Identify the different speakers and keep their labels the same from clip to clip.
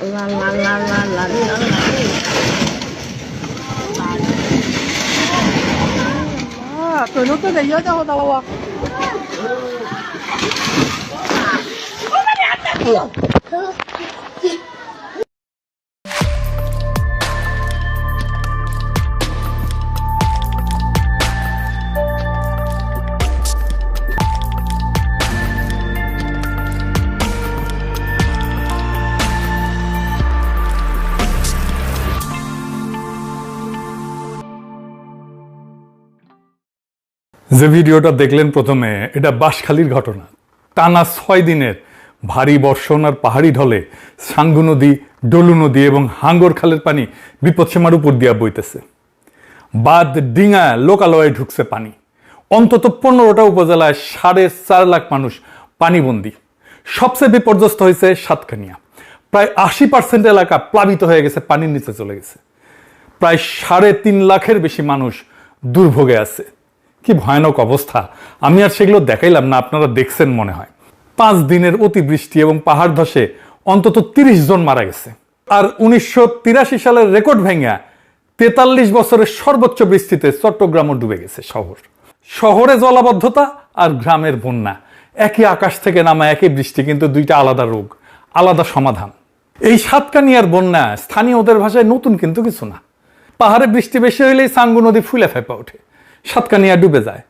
Speaker 1: La la la la la la la. Tụi nó cứ để vô cho tao à.
Speaker 2: যে ভিডিওটা দেখলেন প্রথমে, এটা বাঁশখালীর ঘটনা। টানা 6 দিনের ভারী বর্ষণ আর পাহাড়ি ঢলে সাঙ্গু নদী, ডলু নদী এবং হাঙ্গর খালের পানি বিপদসীমার উপর দিয়া বইতেছে। বাঁধ, ডিঙা, লোকালয়ে ঢুকছে পানি। অন্তত 15টা উপজেলায় 4.5 লাখ মানুষ পানিবন্দী। সবচেয়ে বিপর্যস্ত হয়েছে সাতকানিয়া। প্রায় 80% এলাকা প্লাবিত হয়ে গেছে, পানির নিচে চলে গেছে। প্রায় 3.5 লাখের বেশি মানুষ দুর্ভোগে আছে। কি ভয়ানক অবস্থা! আমি আর সেগুলো দেখাইলাম না, আপনারা দেখছেন মনে হয়। 5 দিনের অতিবৃষ্টি এবং পাহাড় ধসে অন্তত 30 জন মারা গেছে। আর 1983 সালের রেকর্ড ভেঙে 43 বছরের সর্বোচ্চ বৃষ্টিতে চট্টগ্রামও ডুবে গেছে শহর। শহরে জলাবদ্ধতা আর গ্রামের বন্যা, একই আকাশ থেকে নামা একই বৃষ্টি, কিন্তু দুইটা আলাদা রোগ, আলাদা সমাধান। এই সাতকানিয়ার বন্যা স্থানীয়দের ভাষায় নতুন কিন্তু কিছু না। পাহাড়ে বৃষ্টি বেশি হইলেই সাঙ্গু নদী ফুলে ফেপে ওঠে, সাতকানিয়া ডুবে যায়।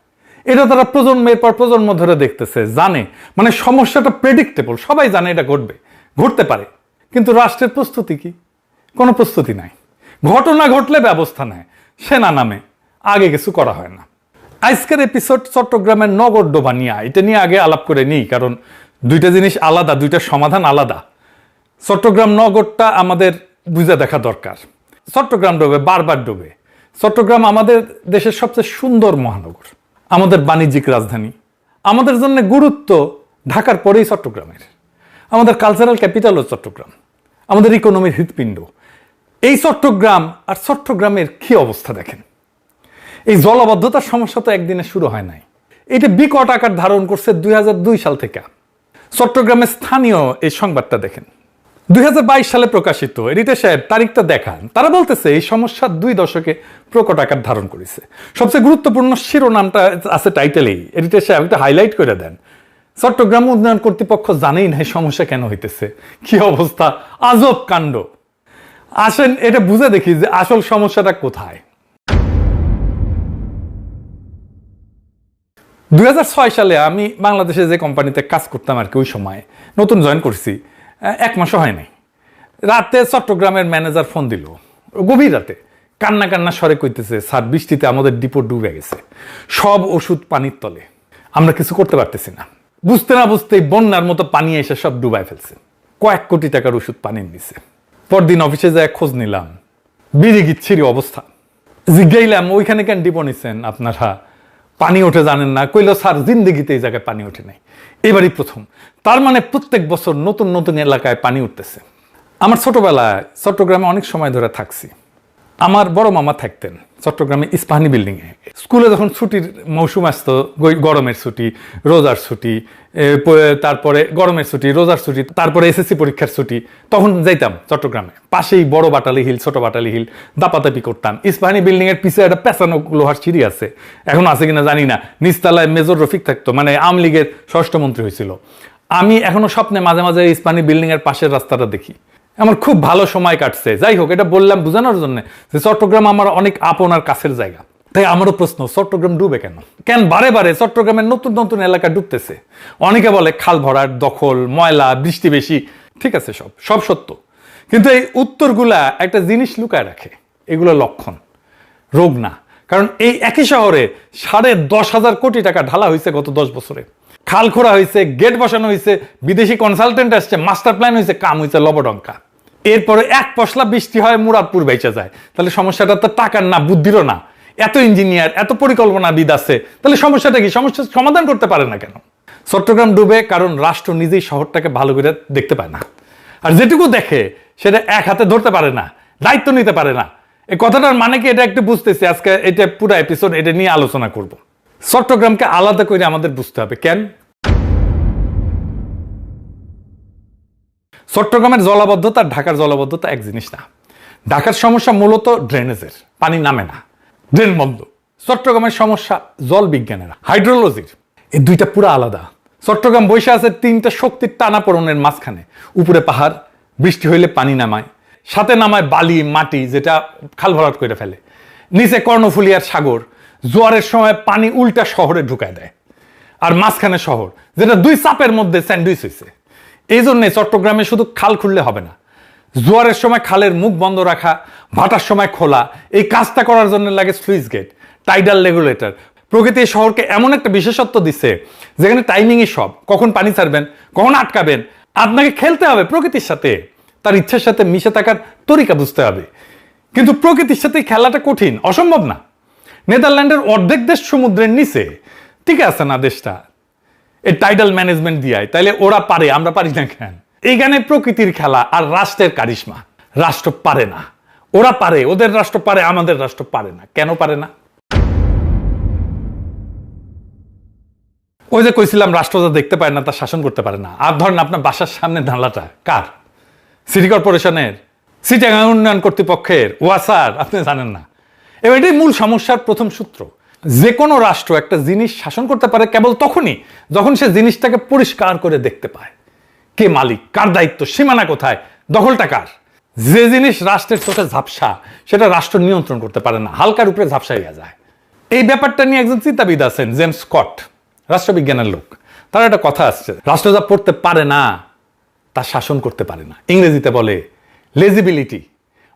Speaker 2: এটা তারা প্রজন্মের পর প্রজন্ম ধরে দেখতেছে, জানে, মানে সমস্যাটা প্রেডিক্টেবল, সবাই জানে এটা ঘটবে, ঘটতে পারে। কিন্তু রাষ্ট্রের প্রস্তুতি কি? কোনো প্রস্তুতি নাই। ঘটনা ঘটলে ব্যবস্থা নেয়, সেনা নামে, আগে কিছু করা হয় না। আজকের এপিসোড চট্টগ্রামের নগর ডোবা নিয়ে, এটা নিয়ে আগে আলাপ করে নিই, কারণ দুইটা জিনিস আলাদা, দুইটা সমাধান আলাদা। চট্টগ্রাম নগরটা আমাদের বুঝে দেখা দরকার। চট্টগ্রাম ডোবে, বারবার ডোবে। চট্টগ্রাম আমাদের দেশের সবচেয়ে সুন্দর মহানগর, আমাদের বাণিজ্যিক রাজধানী। আমাদের জন্য গুরুত্ব ঢাকার পরেই চট্টগ্রামের। আমাদের কালচারাল ক্যাপিটালও চট্টগ্রাম, আমাদের ইকোনমির হৃৎপিণ্ড। এই চট্টগ্রাম আর চট্টগ্রামের কি অবস্থা দেখেন। এই জলাবদ্ধতার সমস্যা তো একদিনে শুরু হয় নাই, এটা বিকট আকার ধারণ করছে 2002 সাল থেকে। চট্টগ্রামের স্থানীয় এই সংবাদটা দেখেন, 2022 সালে প্রকাশিত। এডিটর সাহেব তারিখটা দেখান। তারা বলতেছে এই সমস্যা 2 দশকে প্রকট আকার ধারণ করেছে। সবচেয়ে গুরুত্বপূর্ণ শিরোনামটা আছে টাইটেলেই। এডিটর সাহেব একটা হাইলাইট করে দেন, চট্টগ্রাম উন্নয়ন কর্তৃপক্ষ জানেই না এই সমস্যা কেন হইতেছে। কি অবস্থা, আজব কাণ্ড। আসেন এটা বুঝে দেখি যে আসল সমস্যাটা কোথায়। 2006 সালে আমি বাংলাদেশে যে কোম্পানিতে কাজ করতাম আর কি, ওই সময় নতুন জয়েন করছি, 1 মাসও হয় নাই। রাতে চট্টগ্রামের ম্যানেজার ফোন দিল, গভীর রাতে, কান্না কান্না স্বরে কইতেছে, স্যার বৃষ্টিতে আমাদের ডিপো ডুবে গেছে, সব ওষুধ পানির তলে, আমরা কিছু করতে পারতেছি না। বুঝতে না বুঝতেই বন্যার মতো পানি এসে সব ডুবাই ফেলছে। কয়েক কোটি টাকার ওষুধ পানির নিচে। পরদিন অফিসে যায় খোঁজ নিলাম, বিড়ি গিচ্ছিরি অবস্থা। জিজ্ঞাইলাম ওইখানে কেন ডিপো নিচ্ছেন আপনারা, পানি ওঠে জানেন না? কইল স্যার জিন্দেগিতে এই জায়গায় পানি ওঠে নাই, এবারই প্রথম। তার মানে প্রত্যেক বছর নতুন নতুন এলাকায় পানি উঠতেছে। আমার ছোটবেলায় চট্টগ্রামে অনেক সময় ধরে থাকছি। আমার বড় মামা থাকতেন চট্টগ্রামে ইস্পাহানি বিল্ডিংয়ে। স্কুলে যখন ছুটির মৌসুম আসতো, গরমের ছুটি, রোজার ছুটি, তারপরে গরমের ছুটি, রোজার ছুটি, তারপরে এসএসসি পরীক্ষার ছুটি, তখন যাইতাম চট্টগ্রামে। পাশেই বড় বাটালি হিল, ছোট বাটালি হিল, দাপাদাপি করতাম। ইস্পাহানি বিল্ডিং এর পিছিয়ে একটা পেঁচানো লোহার সিঁড়ি আছে, এখন আছে কিনা জানি না। নিচতলায় মেজর রফিক থাকতো, মানে আওয়ামী লীগের স্বরাষ্ট্রমন্ত্রী হয়েছিল। আমি এখনো স্বপ্নে মাঝে মাঝে ইস্পাহানি বিল্ডিং এর পাশের রাস্তাটা দেখি। আমার খুব ভালো সময় কাটছে। যাই হোক, এটা বললাম বোঝানোর জন্য যে চট্টগ্রাম আমার অনেক আপন আর কাছের জায়গা। তাই আমারও প্রশ্ন, চট্টগ্রাম ডুবে কেন? কেন বারে বারে চট্টগ্রামের নতুন নতুন এলাকা ডুবতেছে? অনেকে বলে খাল ভরাট, দখল, ময়লা, বৃষ্টি বেশি। ঠিক আছে, সব সত্য, কিন্তু এই উত্তরগুলা একটা জিনিস লুকায় রাখে। এগুলো লক্ষণ, রোগ না। কারণ এই একই শহরে 10,500 কোটি টাকা ঢালা হয়েছে গত 10 বছরে। খাল খোঁড়া হয়েছে, গেট বসানো হয়েছে, বিদেশি কনসালটেন্ট আসছে, মাস্টার প্ল্যান হয়েছে, কাম হয়েছে লবডঙ্কা। এরপরে এক পশলা বৃষ্টি হয়, মুরাদপুর বেঁচে যায়। তাহলে সমস্যাটা তো টাকার না, বুদ্ধিরও না। এত ইঞ্জিনিয়ার, এত পরিকল্পনাবিদ আছে, তাহলে সমস্যাটা কি? সমস্যার সমাধান করতে পারে না কেন? চট্টগ্রাম ডুবে কারণ রাষ্ট্র নিজেই শহরটাকে ভালো করে দেখতে পায় না। আর যেটুকু দেখে সেটা এক হাতে ধরতে পারে না, দায়িত্ব নিতে পারে না। এই কথাটার মানে কি, এটা একটু বুঝতেছি। আজকে এটা পুরো এপিসোড এটা নিয়ে আলোচনা করব। চট্টগ্রামকে আলাদা করে আমাদের বুঝতে হবে। কেন? চট্টগ্রামের জলাবদ্ধতা আর ঢাকার জলাবদ্ধতা এক জিনিস না। ঢাকার সমস্যা মূলত ড্রেনেজের, পানি নামে না, ড্রেন বন্ধ। চট্টগ্রামের সমস্যা জল বিজ্ঞানের, হাইড্রোলজির। এই দুইটা পুরো আলাদা। চট্টগ্রাম বসে আছে তিনটা শক্তির টানাপোড়েনের মাঝখানে। উপরে পাহাড়, বৃষ্টি হইলে পানি নামায়, সাথে নামায় বালি মাটি যেটা খাল ভরাট করে ফেলে। নিচে কর্ণফুলী আর সাগর, জোয়ারের সময় পানি উল্টা শহরে ঢুকায় দেয়। আর মাঝখানে শহর, যেটা দুই চাপের মধ্যে স্যান্ডউইচ হয়েছে। এই জন্যে চট্টগ্রামে শুধু খাল খুললে হবে না, জোয়ারের সময় খালের মুখ বন্ধ রাখা, ভাটার সময় খোলা, এই কাজটা করার জন্য লাগে স্লুইস গেট, টাইডাল রেগুলেটর। প্রকৃতি এই শহরকে এমন একটা বিশেষত্ব দিচ্ছে যেখানে টাইমিংই সব। কখন পানি ছাড়বেন, কখন আটকাবেন, আপনাকে খেলতে হবে প্রকৃতির সাথে, তার ইচ্ছার সাথে মিশে থাকার তরিকা বুঝতে হবে। কিন্তু প্রকৃতির সাথে খেলাটা কঠিন, অসম্ভব না। নেদারল্যান্ডের অর্ধেক দেশ সমুদ্রের নিচে, ঠিক আছে না দেশটা, এই টাইডাল ম্যানেজমেন্ট দিয়ায়, তাইলে ওরা পারে, আমরা পারি না কেন? এইখানে প্রকৃতির খেলা আর রাষ্ট্রের কারিশমা। রাষ্ট্র পারে না, ওরা পারে, ওদের রাষ্ট্র পারে, আমাদের রাষ্ট্র পারে না। কেন পারে না? ওই যে কইছিলাম রাষ্ট্র যা দেখতে পায় না তা শাসন করতে পারে না। আর ধরেন আপনার বাসার সামনে নালাটা কার? সিটি কর্পোরেশনের, চিটাগাং উন্নয়ন কর্তৃপক্ষের, ওয়াসার, আপনি জানেন না। এবার এটাই মূল সমস্যার প্রথম সূত্র। যে কোনো রাষ্ট্র একটা জিনিস শাসন করতে পারে কেবল তখনই যখন সে জিনিসটাকে পরিষ্কার করে দেখতে পায়। কে মালিক, কার দায়িত্ব, সীমানা কোথায়, দখলটা কার। যে জিনিস রাষ্ট্রের চোখে ঝাপসা সেটা রাষ্ট্র নিয়ন্ত্রণ করতে পারে না, হালকার উপরে ঝাপসাইয়া যায়। এই ব্যাপারটা নিয়ে একজন চিন্তাবিদ আছেন, জেমস স্কট, রাষ্ট্রবিজ্ঞানের লোক। তার একটা কথা আসছে, রাষ্ট্র যা পড়তে পারে না তা শাসন করতে পারে না। ইংরেজিতে বলে লেজিবিলিটি,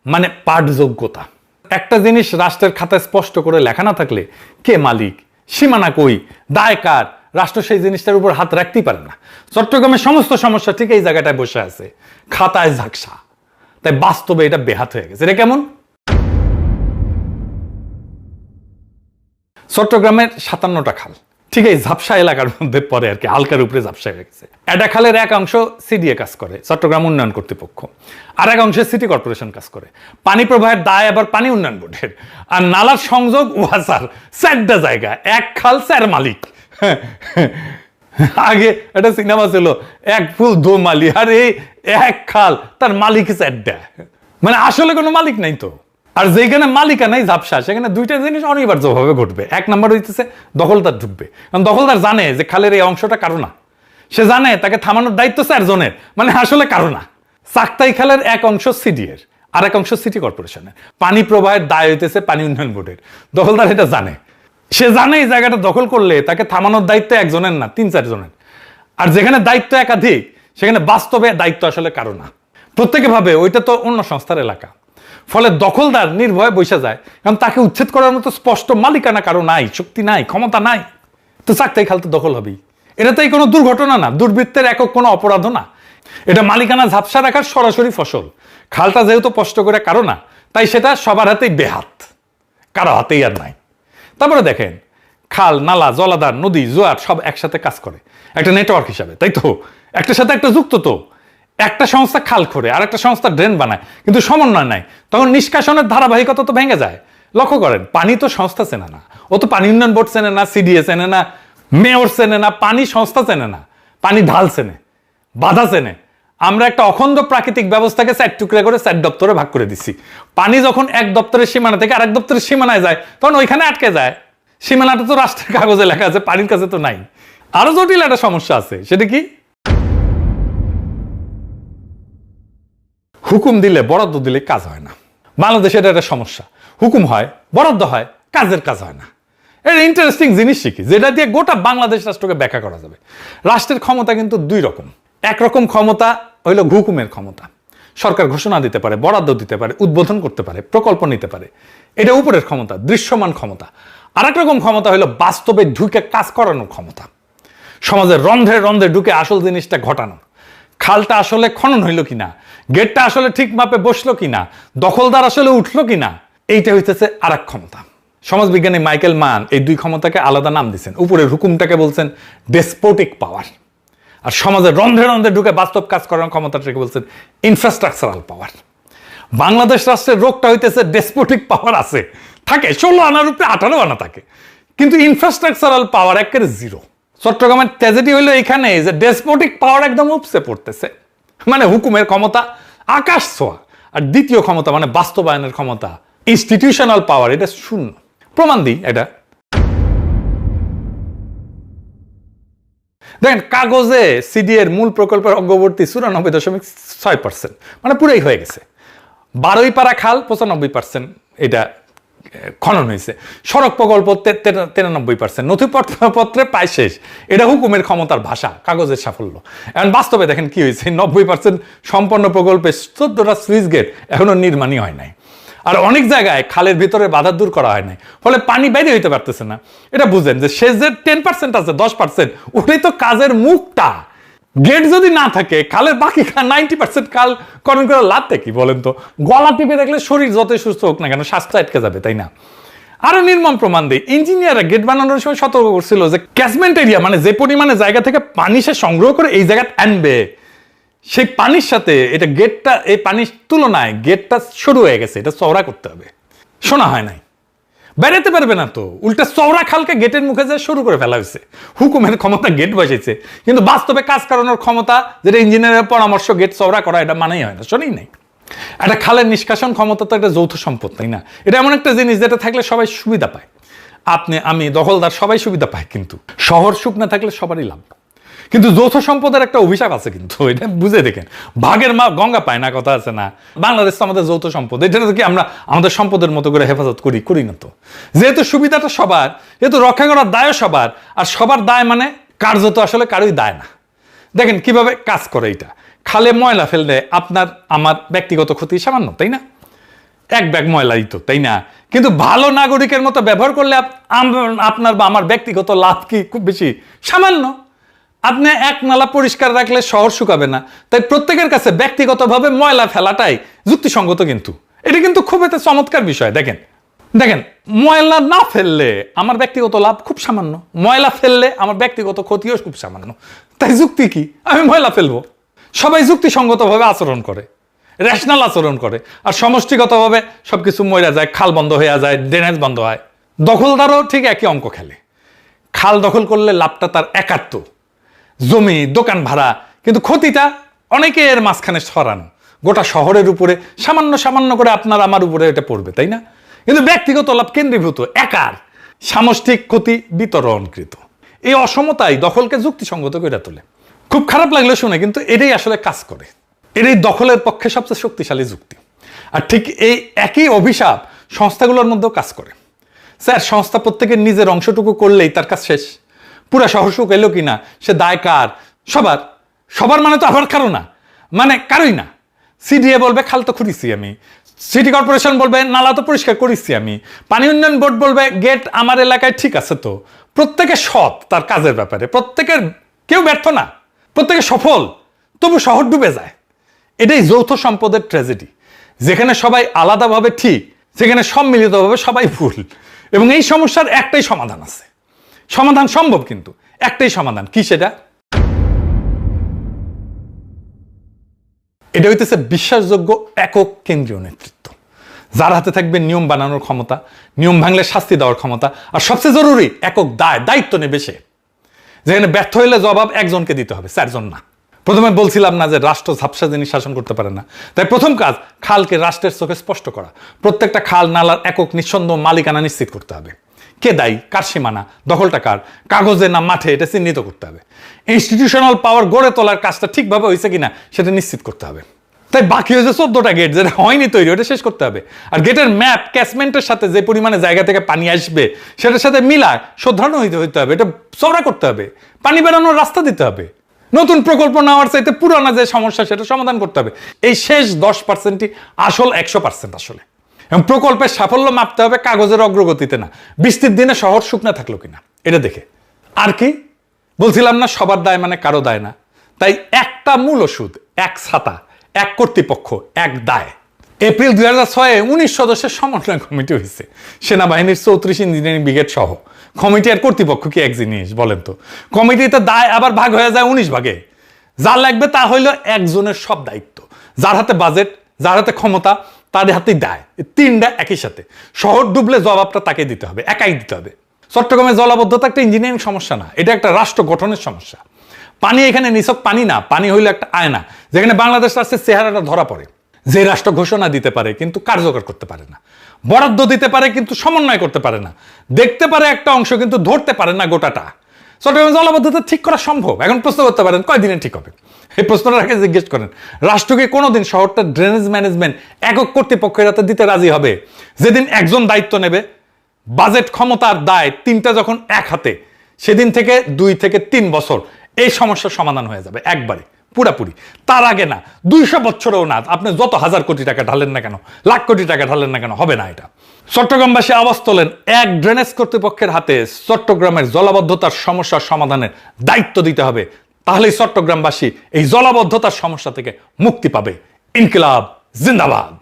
Speaker 2: মানে পাঠযোগ্যতা। একটা জিনিস রাষ্ট্রের খাতায় স্পষ্ট করে লেখা না থাকলে কে মালিক, সীমানা কই, দায় কার, রাষ্ট্র সেই জিনিসটার উপর হাত রাখতেই পারে না। চট্টগ্রামের সমস্ত সমস্যা ঠিক এই জায়গাটায় বসে আছে, খাতায় ঝাকসা। তাই বাস্তবে এটা বেহাত হয়ে গেছে। এটা কেমন? চট্টগ্রামের 57টা খাল ঠিক এই ঝাপসা এলাকার মধ্যে পড়ে আর কি, হালকার উপরে ঝাপসা হয়ে গেছে। একটা খালের এক অংশ সিডিএ কাজ করে, চট্টগ্রাম উন্নয়ন কর্তৃপক্ষ, আর এক অংশে সিটি কর্পোরেশন কাজ করে। পানি প্রবাহের দায় আবার পানি উন্নয়ন বোর্ডের। আর নালার সংযোগ ওয়াসার। 4টা জায়গা, এক খাল 4 মালিক। আগে একটা সিনেমা ছিল, এক ফুল দো মালি, আর এই এক খাল তার মালিক 4টা। মানে আসলে কোনো মালিক নাই তো। আর যেখানে মালিকানাই ঝাপসা সেখানে দুইটা জিনিস অনিবার্যভাবে ঘটবে। এক নম্বর হইতেছে দখলদার ঢুকবে, কারণ দখলদার জানে যে খালের এই অংশটা কারো না। সে জানে তাকে থামানোর দায়িত্ব 4 জনের, মানে আসলে কারো না। চাকতাই খালের এক অংশ সিডিএর, আর এক অংশ সিটি কর্পোরেশনের। পানি প্রবাহের দায় হইতেছে পানি উন্নয়ন বোর্ডের। দখলদার এটা জানে, সে জানে এই জায়গাটা দখল করলে তাকে থামানোর দায়িত্ব 1 জনের না, 3-4 জনের। আর যেখানে দায়িত্ব একাধিক সেখানে বাস্তবে দায়িত্ব আসলে কারো না। প্রত্যেকে ভাবে ওইটা তো অন্য সংস্থার এলাকা। ফলে দখলদার নির্ভয়ে বসে যায়, কারণ তাকে উচ্ছেদ করার মতো স্পষ্ট মালিকানা কারো নাই, শক্তি নাই, ক্ষমতা নাই। তো চাকতাই খাল তো দখল হবেই। এটা তো কোনো দুর্ঘটনা না, দুর্বৃত্তের একক কোনো অপরাধও না। এটা মালিকানা ঝাপসা রাখার সরাসরি ফসল। খালটা যেহেতু স্পষ্ট করে কারো না, তাই সেটা সবার হাতেই বেহাত, কারো হাতেই আর নাই। তারপরে দেখেন, খাল, নালা, জলাধার, নদী, জোয়ার সব একসাথে কাজ করে একটা নেটওয়ার্ক হিসাবে, তাই তো? একটার সাথে একটা যুক্ত তো। একটা সংস্থা খাল খোঁড়ে আর একটা সংস্থা ড্রেন বানায়, কিন্তু সমন্বয় নাই, তখন নিষ্কাশনের ধারাবাহিকতা তো ভেঙে যায়। লক্ষ্য করেন, পানি তো সংস্থা চেনে না, ও তো পানি উন্নয়ন বোর্ড চেনে না, সিডিএ চেনে না, মেয়র চেনে না, পানি সংস্থা চেনে না, পানি ঢাল চেনে, বাধা চেনে। আমরা একটা অখণ্ড প্রাকৃতিক ব্যবস্থাকে 4 টুকরা করে 4 দপ্তরে ভাগ করে দিচ্ছি। পানি যখন এক দপ্তরের সীমানা থেকে আরেক দপ্তরের সীমানায় যায় তখন ওইখানে আটকে যায়। সীমানাটা তো রাষ্ট্রের কাগজে লেখা আছে, পানির কাছে তো নাই। আরো জটিল একটা সমস্যা আছে, সেটা কি? হুকুম দিলে, বরাদ্দ দিলে কাজ হয় না। বাংলাদেশে এটা একটা সমস্যা। হুকুম হয়, বরাদ্দ হয়, কাজের কাজ হয় না। এটা ইন্টারেস্টিং জিনিস শিখি, যেটা দিয়ে গোটা বাংলাদেশ রাষ্ট্রকে ব্যাখ্যা করা যাবে। রাষ্ট্রের ক্ষমতা কিন্তু 2 রকম। একরকম ক্ষমতা হইল হুকুমের ক্ষমতা। সরকার ঘোষণা দিতে পারে, বরাদ্দ দিতে পারে, উদ্বোধন করতে পারে, প্রকল্প নিতে পারে, এটা উপরের ক্ষমতা, দৃশ্যমান ক্ষমতা। আর এক রকম ক্ষমতা হইল বাস্তবে ঢুকে কাজ করানোর ক্ষমতা, সমাজের রন্ধ্রে রন্ধ্রে ঢুকে আসল জিনিসটা ঘটানো। খালটা আসলে খনন হইল কিনা, গেটটা আসলে ঠিক মাপে বসলো কিনা, দখলদার আসলে উঠলো কিনা, এইটা হইতেছে আর এক ক্ষমতা। সমাজবিজ্ঞানী মাইকেল মান এই 2 ক্ষমতাকে আলাদা নাম দিচ্ছেন। উপরের হুকুমটাকে বলছেন ডেসপোটিক পাওয়ার, আর সমাজের রন্ধ্রে রন্ধ্রে ঢুকে বাস্তব কাজ করার ক্ষমতাটাকে বলছেন ইনফ্রাস্ট্রাকচারাল পাওয়ার। বাংলাদেশ রাষ্ট্রের রোগটা হইতেছে ডেসপোটিক পাওয়ার আছে, থাকে 16 আনার উপরে 18 আনা থাকে, কিন্তু ইনফ্রাস্ট্রাকচারাল পাওয়ার একেবারে 0। চট্টগ্রামের ট্র্যাজেডি হইলো এখানে যে ডেসপোটিক পাওয়ার একদম উপসে পড়তেছে। মানে হুকুমের ক্ষমতা আকাশ ছোঁয়া, আর দ্বিতীয় ক্ষমতা মানে বাস্তবায়নের ক্ষমতা, ইনস্টিটিউশনাল পাওয়ার, এটা শূন্য। প্রমাণ দিই এটা। দেখেন, কাগজে সিডি এর মূল প্রকল্পের অগ্রবর্তী 94.6%, মানে পুরাই হয়ে গেছে। 12 পারা খাল 95% এটা খনন হয়েছে। সড়ক প্রকল্প 93%, নথিপত্রে প্রায় শেষ। এটা হুকুমের ক্ষমতার ভাষা, কাগজের সাফল্য। এখন বাস্তবে দেখেন কি হয়েছে, 90% সম্পন্ন প্রকল্পে 14টা সুইচ গেট এখনো নির্মাণই হয় নাই। আর অনেক জায়গায় খালের ভিতরে বাধা দূর করা হয় নাই, ফলে পানি বাইরে হইতে পারতেছে না। এটা বুঝেন যে শেষ যে 10% আছে, 10%, ওটাই তো কাজের মুখটা। গেট যদি না থাকে, খালের বাকি 90% খাল খনন করে লাভটা কি বলেন তো? গলা টিপে রাখলে শরীর যতই সুস্থ হোক না কেন, স্বাস্থ্য আটকে যাবে, তাই না? আরো নির্মম প্রমাণ দেয়, ইঞ্জিনিয়াররা গেট বানানোর সময় সতর্ক করছিল যে ক্যাচমেন্ট এরিয়া, মানে যে পরিমাণে জায়গা থেকে পানি সে সংগ্রহ করে এই জায়গায় আনবে, সেই পানির সাথে এটা গেটটা, এই পানির তুলনায় গেটটা শুরু হয়ে গেছে, এটা চওড়া করতে হবে। শোনা হয় নাই, বেড়াতে পারবে না তো, উল্টা চওড়া খালকে গেটের মুখে যায় শুরু করে ফেলা হয়েছে। হুকুমের ক্ষমতা গেট বসেছে, কিন্তু বাস্তবে কাজ করানোর ক্ষমতা, যেটা ইঞ্জিনিয়ারের পরামর্শ গেট চওড়া করা, এটা মানেই হয় না, শোনেই নাই। একটা খালের নিষ্কাশন ক্ষমতা তো একটা যৌথ সম্পদ, তাই না? এটা এমন একটা জিনিস যেটা থাকলে সবাই সুবিধা পায়। আপনি, আমি, দখলদার সবাই সুবিধা পায়, কিন্তু শহর সুখ না থাকলে সবারই লাভ। কিন্তু যৌথ সম্পদের একটা অভিশাপ আছে, কিন্তু এটা বুঝে দেখেন। ভাগের মা গঙ্গা পায় না, কথা আছে না? বাংলাদেশ তো আমাদের যৌথ সম্পদ, এটা কি আমরা আমাদের সম্পদের মতো করে হেফাজত করি না তো? যেহেতু সুবিধাটা সবার, যেহেতু রক্ষা করার দায়ও সবার, আর সবার দায় মানে কার্যত আসলে কারোই দায় না। দেখেন কিভাবে কাজ করে এটা। খালে ময়লা ফেললে আপনার আমার ব্যক্তিগত ক্ষতি সামান্য, তাই না? এক ব্যাগ ময়লাই তো, তাই না? কিন্তু ভালো নাগরিকের মতো ব্যবহার করলে আপনার বা আমার ব্যক্তিগত লাভ কি খুব বেশি? সামান্য। আপনি এক নালা পরিষ্কার রাখলে শহর শুকাবে না, তাই প্রত্যেকের কাছে ব্যক্তিগতভাবে ময়লা ফেলাটাই যুক্তিসঙ্গত। কিন্তু এটা কিন্তু খুব একটা চমৎকার বিষয়। দেখেন দেখেন ময়লা না ফেললে আমার ব্যক্তিগত লাভ খুব সামান্য, ময়লা ফেললে আমার ব্যক্তিগত ক্ষতিও খুব সামান্য। তাই যুক্তি কি? আমি ময়লা ফেলবো। সবাই যুক্তিসঙ্গতভাবে আচরণ করে, রেশনাল আচরণ করে, আর সমষ্টিগতভাবে সবকিছু মরে যায়, খাল বন্ধ হয়ে যায়, ড্রেনেজ বন্ধ হয়। দখলদারও ঠিক একই অঙ্ক খেলে। খাল দখল করলে লাভটা তার একাত্ম, জমি, দোকান ভাড়া, কিন্তু ক্ষতিটা অনেকের মাঝখানে সরানো, গোটা শহরের উপরে সামান্য সামান্য করে আপনার আমার উপরে এটা পড়বে, তাই না? কিন্তু ব্যক্তিগত লাভ কেন্দ্রীভূত, একার, সামষ্টিক ক্ষতি বিতরণকৃত। এই অসমতাই দখলকে যুক্তিসঙ্গত করে তোলে। খুব খারাপ লাগলে শুনে, কিন্তু এটাই আসলে কাজ করে। এটাই দখলের পক্ষে সবচেয়ে শক্তিশালী যুক্তি। আর ঠিক এই একই অভিশাপ সংস্থাগুলোর মধ্যেও কাজ করে। স্যার, সংস্থা প্রত্যেকের নিজের অংশটুকু করলেই তার কাজ শেষ। পুরা শহর সুখ এলো কিনা সে দায় কার? সবার। সবার মানে তো আবার কারো না, মানে কারোই না। সিডিএ বলবে খাল তো খুঁড়িছি আমি, সিটি কর্পোরেশন বলবে নালা তো পরিষ্কার করেছি আমি, পানি উন্নয়ন বোর্ড বলবে গেট আমার এলাকায় ঠিক আছে। তো প্রত্যেকে সৎ তার কাজের ব্যাপারে, প্রত্যেকের, কেউ ব্যর্থ না, প্রত্যেকে সফল, তবু শহর ডুবে যায়। এটাই যৌথ সম্পদের ট্র্যাজেডি। যেখানে সবাই আলাদাভাবে ঠিক, সেখানে সম্মিলিতভাবে সবাই ভুল। এবং এই সমস্যার একটাই সমাধান আছে, সমাধান সম্ভব, কিন্তু একটাই সমাধান। কি সেটা? এটা হইতেছে বিশ্বাসযোগ্য একক কেন্দ্রীয় নেতৃত্ব, যার হাতে থাকবে নিয়ম বানানোর ক্ষমতা, নিয়ম ভাঙলে শাস্তি দেওয়ার ক্ষমতা, আর সবচেয়ে জরুরি একক দায়িত্ব নেবে সে। যেখানে ব্যর্থ হইলে জবাব একজনকে দিতে হবে, 4 জন না। প্রথমে বলছিলাম না যে রাষ্ট্র ঝাপসা জিনিস শাসন করতে পারে না। তাই প্রথম কাজ খালকে রাষ্ট্রের চোখে স্পষ্ট করা। প্রত্যেকটা খাল নালার একক নিঃসন্দেহ মালিকানা নিশ্চিত করতে হবে। কে দায়ী, কার সীমানা, দখলটা কার, কাগজে না মাঠে, এটা চিহ্নিত করতে হবে। ইনস্টিটিউশনাল পাওয়ার গড়ে তোলার কাজটা ঠিকভাবে হয়েছে কিনা সেটা নিশ্চিত করতে হবে। তাই বাকি হয়েছে 14টা গেট, যেটা হয়নি তৈরি, ওটা শেষ করতে হবে। আর গেটের ম্যাপ ক্যাচমেন্টের সাথে যে পরিমাণে জায়গা থেকে পানি আসবে সেটার সাথে মিলায় শোধরানো হইতে হবে। এটা চওড়া করতে হবে, পানি বেরোনোর রাস্তা দিতে হবে। নতুন প্রকল্প নেওয়ার চাইতে পুরানা যে সমস্যা সেটা সমাধান করতে হবে। এই শেষ 10%ই আসল 100% আসলে। এবং প্রকল্পের সাফল্য মাপতে হবে কাগজের অগ্রগতিতে না, বৃষ্টির দিনে শহর শুকনা থাকলো কিনা এটা দেখে। আর কি বলছিলাম না, সবার দায় মানে কারো দায় না। তাই একটা মূল ওষুধ, এক ছাতা, এক কর্তৃপক্ষ, এক দায়। এপ্রিল 2006-এ 19 সদস্যের সমন্বয় কমিটি হয়েছে, সেনাবাহিনীর 34 ইঞ্জিনিয়ারিং ব্রিগেড সহ। কমিটি আর কর্তৃপক্ষ কি এক জিনিস বলেন তো? কমিটিতে দায় আবার ভাগ হয়ে যায় 19 ভাগে। যা লাগবে তা হইল একজনের সব দায়িত্ব, যার হাতে বাজেট, যার হাতে ক্ষমতা, তার হাতেই দায়। 3টা একই সাথে। শহর ডুবলে জবাবটা তাকে দিতে হবে, একাই দিতে হবে। চট্টগ্রামে জলাবদ্ধতা একটা ইঞ্জিনিয়ারিং সমস্যা না, এটা একটা রাষ্ট্র গঠনের সমস্যা। পানি এখানে নিছক পানি না, পানি হইল একটা আয়না, যেখানে বাংলাদেশ রাষ্ট্রের চেহারাটা ধরা পড়ে। যে রাষ্ট্র ঘোষণা দিতে পারে কিন্তু কার্যকর করতে পারে না, বরাদ্দ দিতে পারে কিন্তু সমন্বয় করতে পারে না, দেখতে পারে একটা অংশ কিন্তু ধরতে পারে না গোটাটা। চট্টগ্রামের জলাবদ্ধতা ঠিক করা সম্ভব? এখন প্রশ্ন করতে পারেন কয়দিনে ঠিক হবে? এই প্রশ্নটা আগে জিজ্ঞেস করেন। রাষ্ট্রকে কোনোদিন শহরটা ড্রেনেজ ম্যানেজমেন্ট একক কর্তৃপক্ষের হাতে দিতে রাজি হবে? যেদিন একজন দায়িত্ব নেবে, বাজেট ক্ষমতার দায় তিনটা যখন এক হাতে, সেদিন থেকে 2 থেকে 3 বছর এই সমস্যার সমাধান হয়ে যাবে একবারে পুরাপুরি। তার আগে না, 200 বছরেও না। আপনি যত হাজার কোটি টাকা ঢালেন না কেন, লাখ কোটি টাকা ঢালেন না কেন, হবে না এটা। চট্টগ্রামবাসী আওয়াজ তোলেন, এক ড্রেনেজ কর্তৃপক্ষের হাতে চট্টগ্রামের জলাবদ্ধতার সমস্যার সমাধানের দায়িত্ব দিতে হবে। তাহলেই চট্টগ্রামবাসী এই জলাবদ্ধতার সমস্যা থেকে মুক্তি পাবে। ইনকিলাব জিন্দাবাদ।